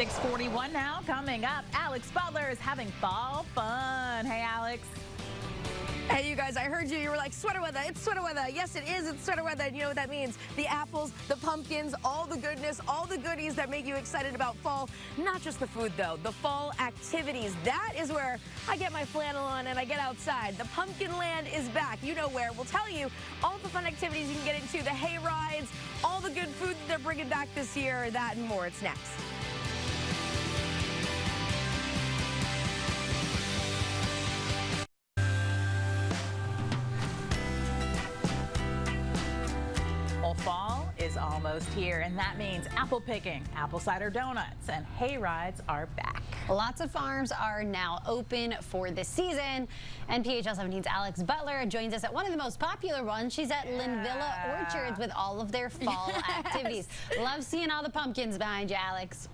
6:41 now. Coming up, Alex Butler is having fall fun. Hey, Alex. Hey, you guys, I heard you. You were like, sweater weather. It's sweater weather. Yes, it is. It's sweater weather. And you know what that means? The apples, the pumpkins, all the goodness, all the goodies that make you excited about fall. Not just the food, though. The fall activities. That is where I get my flannel on and I get outside. The Pumpkinland is back. You know where. We'll tell you all the fun activities you can get into, the hay rides, all the good food that they're bringing back this year, that and more. It's next. Well, fall is almost here, and that means apple picking, apple cider donuts, and hay rides are back. Lots of farms are now open for this season, and PHL17's Alex Butler joins us at one of the most popular ones. She's at Linvilla Orchards with all of their fall activities. Love seeing all the pumpkins behind you, Alex.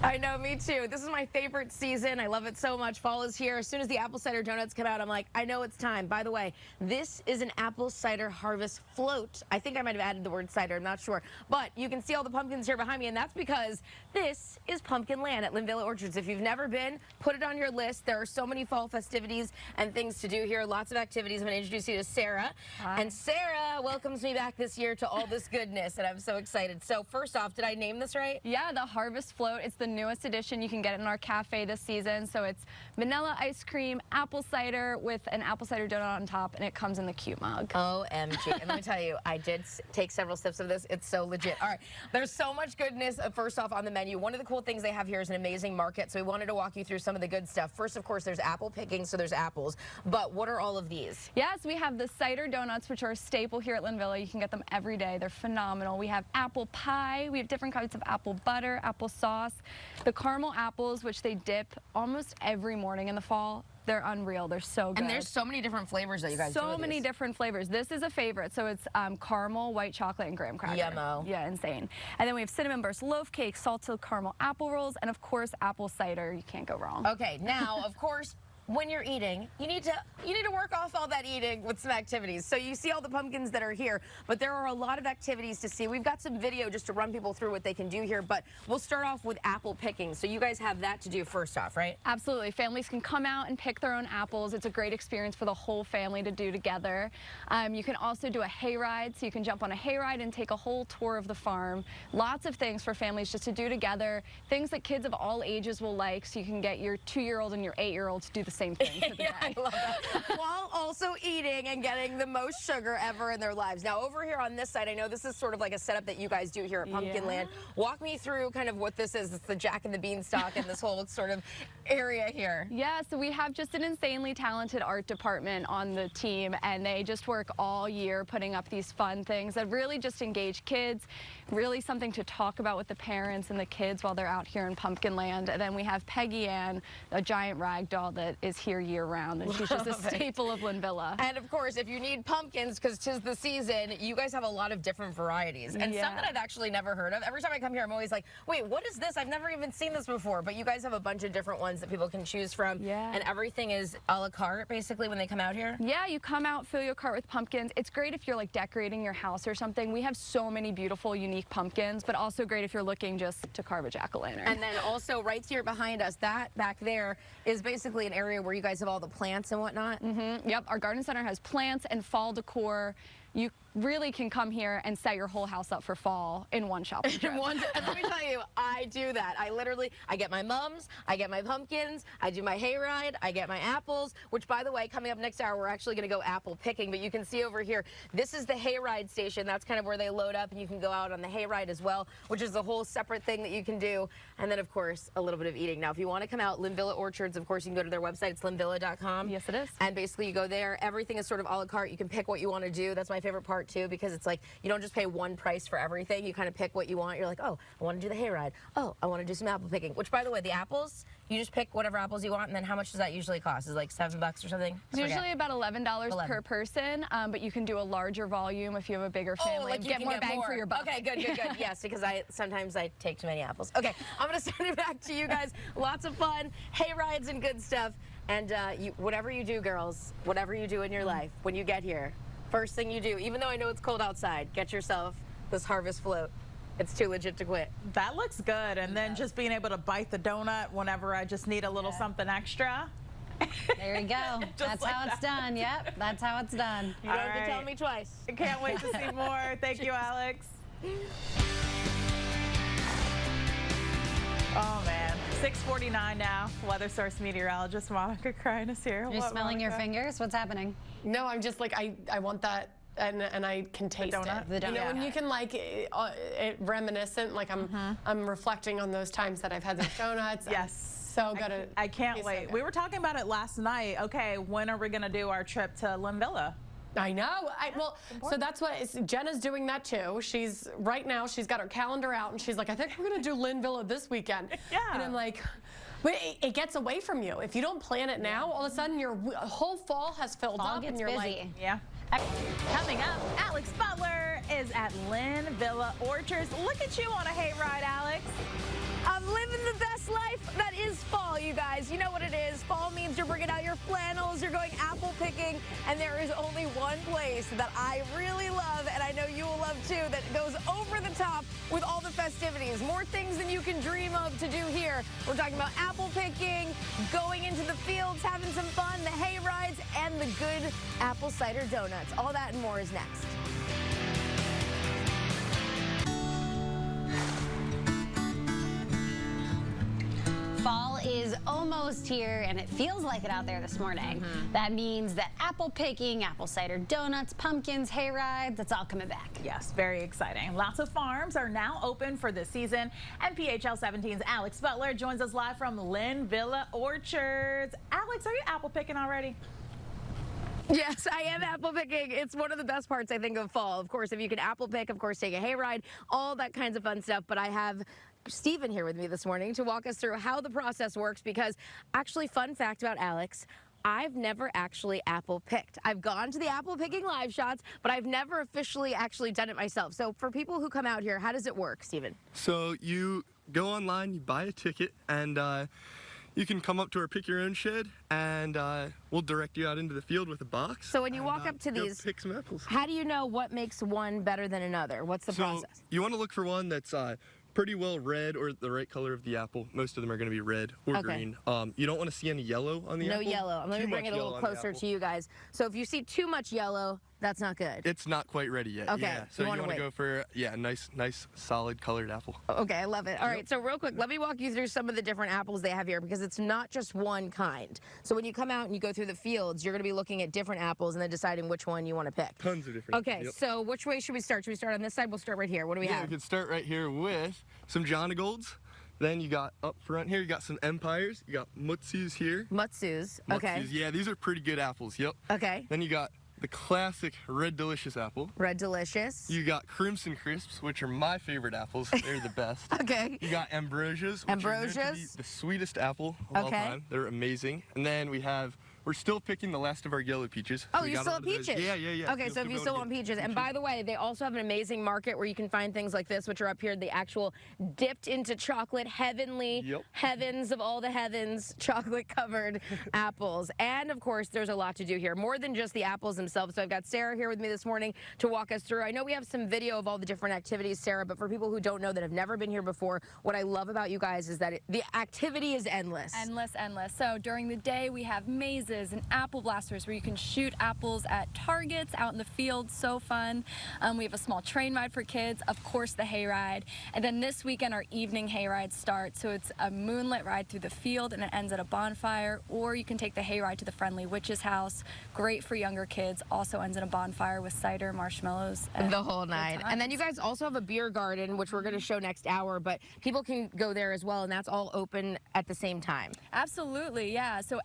I know, me too. This is my favorite season. I love it so much. Fall is here. As soon as the apple cider donuts come out, I'm like, I know it's time. By the way, this is an apple cider harvest float. I think I might have added the word cider. I'm not sure. But you can see all the pumpkins here behind me, and that's because this is Pumpkinland at Linvilla Orchards. If you've never been, put it on your list. There are so many fall festivities and things to do here. Lots of activities. I'm going to introduce you to Sarah. Hi. And Sarah welcomes me back this year to all this goodness, and I'm so excited. So first off, did I name this right? Yeah, the Harvest Float. It's the newest edition. You can get it in our cafe this season. So it's vanilla ice cream, apple cider with an apple cider donut on top, and it comes in the cute mug. OMG. And let me tell you, I did take several sips of this. It's so legit. All right. There's so much goodness, first off, on the menu. One of the cool things they have here is an amazing market. So we wanted to walk you through some of the good stuff. First, of course, there's apple picking, so there's apples. But what are all of these? Yes, we have the cider donuts, which are a staple here at Linvilla. You can get them every day. They're phenomenal. We have apple pie. We have different kinds of apple butter, apple sauce. The caramel apples, which they dip almost every morning in the fall. They're unreal. They're so good. And there's so many different flavors that you guys do. So many different flavors. This is a favorite. So it's caramel, white chocolate, and graham cracker. Yummo. Yeah, insane. And then we have cinnamon burst loaf cake, salted caramel apple rolls, and of course apple cider. You can't go wrong. Okay, now of course, when you're eating, you need to work off all that eating with some activities. So you see all the pumpkins that are here, but there are a lot of activities to see. We've got some video just to run people through what they can do here, but we'll start off with apple picking. So you guys have that to do first off, right? Absolutely. Families can come out and pick their own apples. It's a great experience for the whole family to do together. You can also do a hayride, so you can jump on a hayride and take a whole tour of the farm. Lots of things for families just to do together, things that kids of all ages will like, so you can get your 2-year-old and your 8-year-old to do the same thing for the Yeah, day. I love that. While also eating and getting the most sugar ever in their lives. Now over here on this side, I know this is sort of like a setup that you guys do here at Pumpkinland. Walk me through kind of what this is. It's the Jack and the Beanstalk and this whole sort of area here. Yeah, so we have just an insanely talented art department on the team, and they just work all year putting up these fun things that really just engage kids, really something to talk about with the parents and the kids while they're out here in Pumpkinland. And then we have Peggy Ann, a giant rag doll that is here year-round, and she's just a staple of Linvilla. And of course, if you need pumpkins, because 'tis the season, you guys have a lot of different varieties. And some that I've actually never heard of. Every time I come here, I'm always like, wait, what is this? I've never even seen this before. But you guys have a bunch of different ones that people can choose from. Yeah. And everything is a la carte, basically, when they come out here? Yeah, you come out, fill your cart with pumpkins. It's great if you're like decorating your house or something. We have so many beautiful, unique pumpkins, but also great if you're looking just to carve a jack-o'-lantern. And then also right here behind us, that back there is basically an area where you guys have all the plants and whatnot. Yep, our garden center has plants and fall decor. You really can come here and set your whole house up for fall in one shopping trip. And let me tell you, I do that. I get my mums, I get my pumpkins, I do my hayride, I get my apples, which by the way, coming up next hour, we're actually gonna go apple picking, but you can see over here, this is the hayride station. That's kind of where they load up, and you can go out on the hayride as well, which is a whole separate thing that you can do. And then of course, a little bit of eating. Now, if you wanna come out, Linvilla Orchards, of course, you can go to their website, it's linvilla.com. Yes, it is. And basically you go there, everything is sort of a la carte. You can pick what you wanna do. That's my favorite part too, because it's like you don't just pay one price for everything. You kind of pick what you want. You're like, oh, I want to do the hayride. Oh, I want to do some apple picking. Which, by the way, the apples, you just pick whatever apples you want, and then how much does that usually cost? Is it like $7 or something? It's usually about $11 per person, but you can do a larger volume if you have a bigger family. Oh, like you get can more get bang more for your buck. Okay, good. Yes, because sometimes I take too many apples. Okay, I'm gonna send it back to you guys. Lots of fun, hay rides and good stuff. And whatever you do, girls, whatever you do in your life, when you get here, first thing you do, even though I know it's cold outside, get yourself this harvest float. It's too legit to quit. That looks good. And then just being able to bite the donut whenever I just need a little something extra. There you go. That's like how it's done. Yep, that's how it's done. You don't have to tell me twice. I can't wait to see more. Thank you, Alex. Oh, man. 6:49 now. Weather source meteorologist Monica Crine is here. You're What, smelling your Monica? fingers? What's happening? No, I'm just like, I want that, and I can taste donut? it. The You know, donut. when you can like it reminiscent, like I'm reflecting on those times that I've had those donuts. Yes. So good at I can't tastes so wait. good. We were talking about it last night. Okay, when are we going to do our trip to Linvilla? I know. Well, so that's what Jenna's doing that too. Right now she's got her calendar out and she's like, I think we're gonna do Linvilla this weekend. Yeah. And I'm like, but it gets away from you if you don't plan it now. All of a sudden your whole fall has filled Fall up gets and you're busy. like, Yeah. Coming up, Alex Butler is at Linvilla Orchards. Look at you on a hayride, Alex. I'm living the best life that is fall, you guys. You know what it is. Fall means you're bringing out your flannels, you're going apple picking, and there is only one place that I really love, and I know you will love too, that goes over the top with all the festivities. More things than you can dream of to do here. We're talking about apple picking, going into the fields, having some fun, the hay rides, and the good apple cider donuts. All that and more is next. Fall is almost here, and it feels like it out there this morning. That means that apple picking, apple cider donuts, pumpkins, hay rides, it's all coming back. Yes, very exciting. Lots of farms are now open for this season, and PHL17's Alex Butler joins us live from Linvilla Orchards. Alex, are you apple picking already? Yes, I am apple picking. It's one of the best parts, I think, of fall. Of course, if you can apple pick, of course, take a hayride, all that kinds of fun stuff. But I have Stephen here with me this morning to walk us through how the process works because, actually, fun fact about Alex, I've never actually apple picked. I've gone to the apple picking live shots, but I've never officially actually done it myself. So for people who come out here, how does it work, Stephen? So you go online, you buy a ticket, and you can come up to our pick your own shed, and we'll direct you out into the field with a box. So when you walk up to go these, pick some apples. how do you know what makes one better than another? What's the So process? you want to look for one that's pretty well red or the right color of the apple. Most of them are going to be red or Okay. green. You don't want to see any yellow on the No apple. yellow. Let me Too bring much it a little yellow on the closer apple. to you guys. So if you see too much yellow, that's not good. It's not quite ready yet. Okay, Yeah. So you you wanna want to wait. go for a nice solid colored apple. Okay, I love it. All right, so real quick, let me walk you through some of the different apples they have here because it's not just one kind. So when you come out and you go through the fields, you're going to be looking at different apples and then deciding which one you want to pick. Tons of different Okay, apples. Yep. so which way should we start? Should we start on this side? We'll start right here. What do we Yeah, have? we could start right here with some Johnny Golds. Then you got up front here, you got some Empires. You got Mutsus here. Mutsus. Okay. Mutsus, yeah, these are pretty good apples. Yep. Okay. Then you got the classic Red Delicious apple. Red Delicious. You got Crimson Crisps, which are my favorite apples. They're the best. Okay. You got Ambrosias, which are known to be Ambrosias? the sweetest apple of all Okay. time. They're amazing. And then we're still picking the last of our yellow peaches. Oh, We you got still a have lot of those. peaches? Yeah. Okay, so if you be still able want to get peaches. And by the way, they also have an amazing market where you can find things like this, which are up here, the actual dipped into chocolate, heavenly, Yep. heavens of all the heavens, chocolate-covered apples. And, of course, there's a lot to do here, more than just the apples themselves. So I've got Sarah here with me this morning to walk us through. I know we have some video of all the different activities, Sarah, but for people who don't know that have never been here before, what I love about you guys is that the activity is endless. Endless. So during the day, we have mazes and apple blasters where you can shoot apples at targets out in the field. So fun. We have a small train ride for kids, of course, the hay ride. And then this weekend, our evening hay ride starts. So it's a moonlit ride through the field and it ends at a bonfire. Or you can take the hay ride to the Friendly Witch's house. Great for younger kids. Also ends in a bonfire with cider, marshmallows. And the whole night. And then you guys also have a beer garden, which we're going to show next hour, but people can go there as well, and that's all open at the same time. Absolutely, yeah. So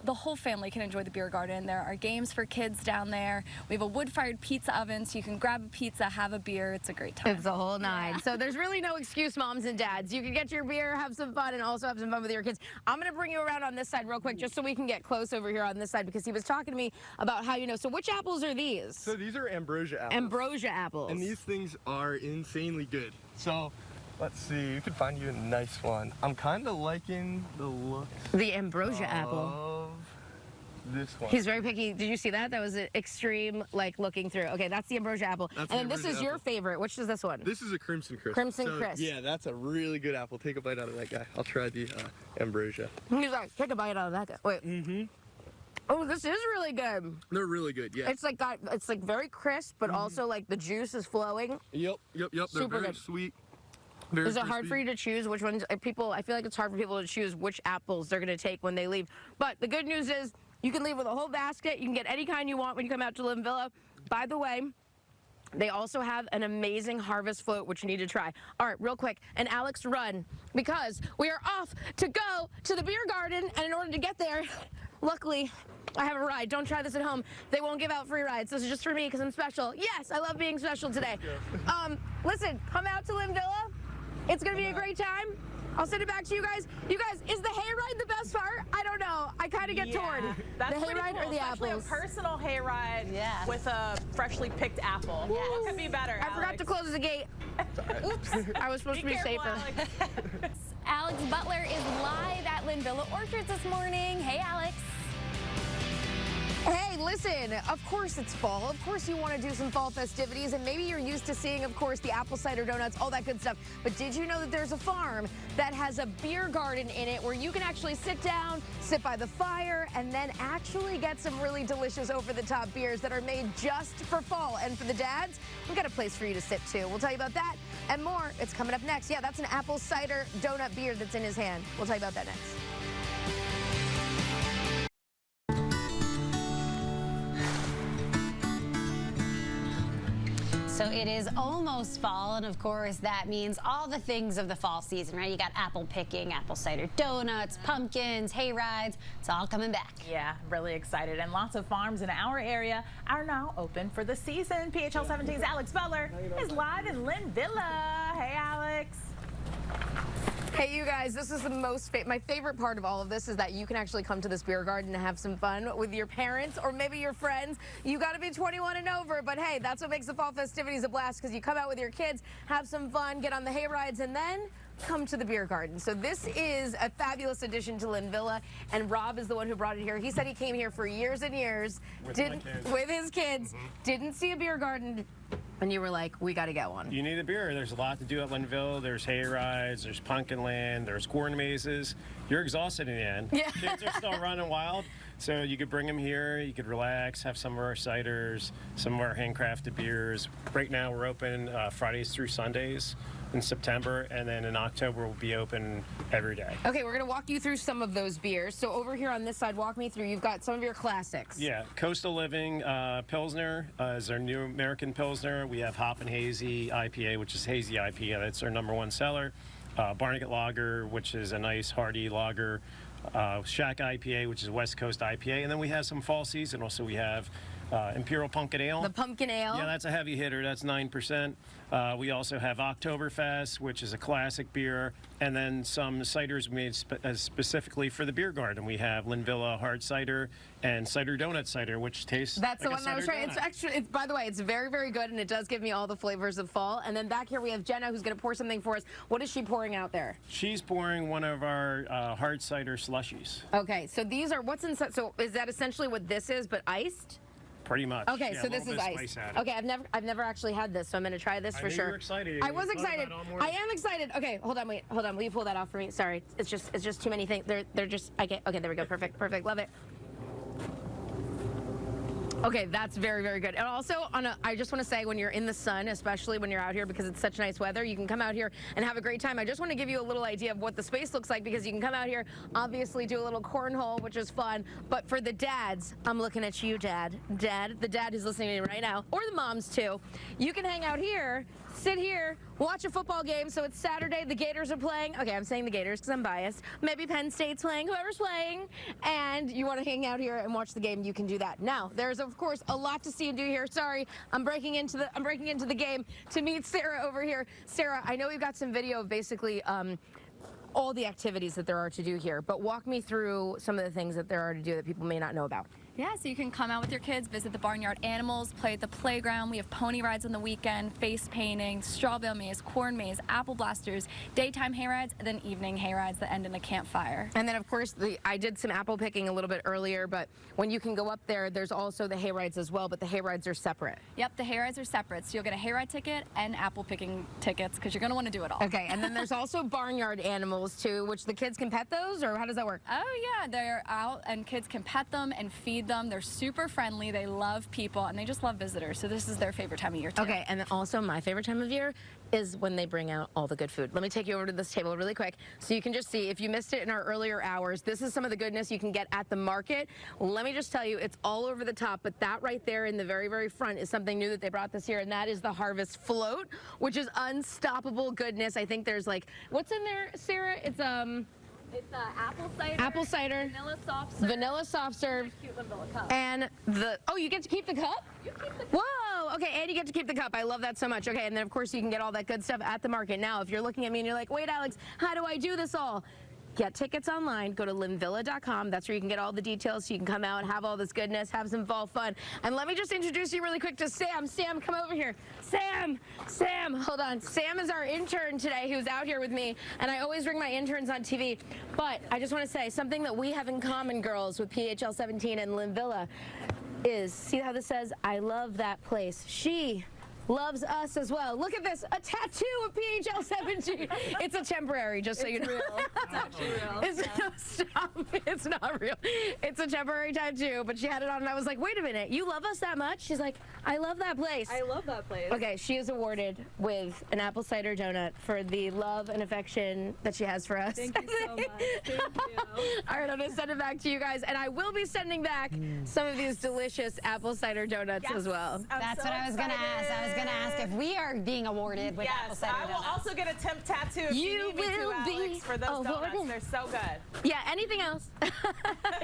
the whole family can enjoy the beer garden. There are games for kids down there. We have a wood-fired pizza oven, so you can grab a pizza, have a beer. It's a great time. It's the whole nine. So there's really no excuse, moms and dads. You can get your beer, have some fun, and also have some fun with your kids. I'm going to bring you around on this side real quick just so we can get close over here on this side because he was talking to me about how, so which apples are these? So these are Ambrosia apples. Ambrosia apples. And these things are insanely good. So let's see, we could find you a nice one. I'm kind of liking the look the Ambrosia apple. of this one. He's very picky. Did you see that? That was an extreme, like, looking through. Okay, that's the ambrosia apple. That's and then the this is ambrosia your apple. favorite. Which is this one? This is a Crimson Crisp. Crimson So, Crisp. Yeah, that's a really good apple. Take a bite out of that guy. I'll try the ambrosia. He's like, take a bite out of that guy. Wait. Mm-hmm. Oh, this is really good. They're really good, yeah. It's like very crisp, but also like the juice is flowing. Yep. They're Super very good. sweet. Very Is it hard crispy. for you to choose which ones? I feel like it's hard for people to choose which apples they're going to take when they leave. But the good news is you can leave with a whole basket. You can get any kind you want when you come out to Linvilla. By the way, they also have an amazing harvest float, which you need to try. All right, real quick, and Alex, run, because we are off to go to the beer garden, and in order to get there, luckily, I have a ride. Don't try this at home. They won't give out free rides. This is just for me because I'm special. Yes, I love being special today. Listen, come out to Linvilla. It's going to be a great time. I'll send it back to you guys. You guys, is the hayride the best part? I don't know. I kind of get torn. That's the pretty hayride cool, or the especially apples? a personal hayride Yeah. with a freshly picked apple. Yeah. What could be better, I forgot to close the gate. Oops. I was supposed to be careful, safer. Alex. Alex Butler is live at Linvilla Orchards this morning. Hey, Alex. Hey, listen, of course it's fall. Of course you want to do some fall festivities, and maybe you're used to seeing, of course, the apple cider donuts, all that good stuff. But did you know that there's a farm that has a beer garden in it where you can actually sit down, sit by the fire, and then actually get some really delicious over-the-top beers that are made just for fall. And for the dads, we've got a place for you to sit too. We'll tell you about that and more. It's coming up next. Yeah, that's an apple cider donut beer that's in his hand. We'll tell you about that next. So it is almost fall, and of course that means all the things of the fall season, right? You got apple picking, apple cider donuts, pumpkins, hay rides. It's all coming back. Yeah, really excited. And lots of farms in our area are now open for the season. PHL17's Alex Butler is live in Linvilla. Hey, Alex. Hey, you guys, this is the my favorite part of all of this is that you can actually come to this beer garden and have some fun with your parents or maybe your friends. You got to be 21 and over, but hey, that's what makes the fall festivities a blast, because you come out with your kids, have some fun, get on the hay rides, and then come to the beer garden. So this is a fabulous addition to Linvilla, and Rob is the one who brought it here. He said he came here for years and years with his kids, didn't see a beer garden, and you were like, we got to get one. You need a beer. There's a lot to do at Linville. There's hay rides, there's Pumpkinland, there's corn mazes. You're exhausted in the end. Yeah. Kids are still running wild. So you could bring them here, you could relax, have some of our ciders, some of our handcrafted beers. Right now we're open Fridays through Sundays in September, and then in October we'll be open every day. Okay, we're going to walk you through some of those beers. So over here on this side, walk me through. You've got some of your classics. Yeah, Coastal Living Pilsner is our new American Pilsner. We have Hop and Hazy IPA, which is Hazy IPA. That's our #1 seller. Barnegat Lager, which is a nice hearty lager. Shack IPA, which is West Coast IPA. And then we have some fall seasonal. So we have Imperial Pumpkin Ale. The pumpkin ale. Yeah, that's a heavy hitter. That's 9%. We also have Oktoberfest, which is a classic beer, and then some ciders made specifically for the beer garden. We have Linvilla Hard Cider and Cider Donut Cider, which tastes That's like the one I was trying. It's actually, by the way, it's very, very good, and it does give me all the flavors of fall. And then back here we have Jenna, who's going to pour something for us. What is she pouring out there? She's pouring one of our hard cider slushies. Okay, so these are what's inside. So is that essentially what this is, but iced? Pretty much. Okay, Yeah, so a this little is bit of ice. spice added. Okay, I've never actually had this, so I'm gonna try this for knew sure. you were excited. I was You thought excited. about it all morning. I am excited. Okay, hold on, will you pull that off for me? Sorry, it's just too many things. They're just okay, there we go. Perfect, love it. Okay, that's very, very good. And also, I just want to say, when you're in the sun, especially when you're out here, because it's such nice weather, you can come out here and have a great time. I just want to give you a little idea of what the space looks like, because you can come out here, obviously do a little cornhole, which is fun. But for the dads, I'm looking at you, the dad who's listening to me right now, or the moms too. You can hang out here, sit here, watch a football game. So it's Saturday, the Gators are playing. Okay, I'm saying the Gators because I'm biased. Maybe Penn State's playing, whoever's playing. And you want to hang out here and watch the game, you can do that. Now, there's of course a lot to see and do here. Sorry, I'm breaking into the game to meet Sarah over here. Sarah, I know we've got some video of basically all the activities that there are to do here, but walk me through some of the things that there are to do that people may not know about. Yeah, so you can come out with your kids, visit the barnyard animals, play at the playground. We have pony rides on the weekend, face painting, straw bale maze, corn maze, apple blasters, daytime hay rides, and then evening hay rides that end in a campfire. And then, of course, I did some apple picking a little bit earlier, but when you can go up there, there's also the hay rides as well, but the hay rides are separate. Yep, the hay rides are separate, so you'll get a hayride ticket and apple picking tickets because you're going to want to do it all. Okay, and then there's also barnyard animals too, which the kids can pet those, or how does that work? Oh yeah, they're out and kids can pet them and feed them. They're super friendly, they love people, and they just love visitors, so this is their favorite time of year too. Okay, and then also my favorite time of year is when they bring out all the good food. Let me take you over to this table really quick so you can just see, if you missed it in our earlier hours, this is some of the goodness you can get at the market. Let me just tell you, it's all over the top, but that right there in the very, very front is something new that they brought this year, and that is the Harvest Float, which is unstoppable goodness. I think there's like, what's in there, Sarah? It's apple cider, vanilla soft serve, cute Linvilla cup. and you get to keep the cup? You keep the Whoa, okay, and you get to keep the cup. I love that so much. Okay, and then of course you can get all that good stuff at the market. Now, if you're looking at me and you're like, wait, Alex, how do I do this all? Get tickets online, go to linvilla.com. That's where you can get all the details so you can come out, have all this goodness, have some fall fun. And let me just introduce you really quick to Sam. Sam, come over here. Sam, hold on. Sam is our intern today who's out here with me, and I always bring my interns on TV. But I just want to say something that we have in common, girls, with PHL17 and Linvilla is, see how this says, I love that place. She loves us as well. Look at this, a tattoo of PHL17. It's a temporary, just so you know. real. It's actually real. Stop. It's not real. It's a temporary tattoo, but she had it on and I was like, wait a minute, you love us that much? She's like, I love that place. I love that place. Okay, she is awarded with an apple cider donut for the love and affection that she has for us. Thank you so much. Thank you. All right, I'm gonna send it back to you guys, and I will be sending back some of these delicious apple cider donuts as well. That's what I was going to ask. I was going to ask if we are being awarded with apple Yes, cider I will donuts. also get a temp tattoo if you need me to, Alex, for those donuts. They're so good. Yeah, anything else?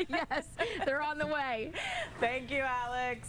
Yes, they're on the way. Thank you, Alex.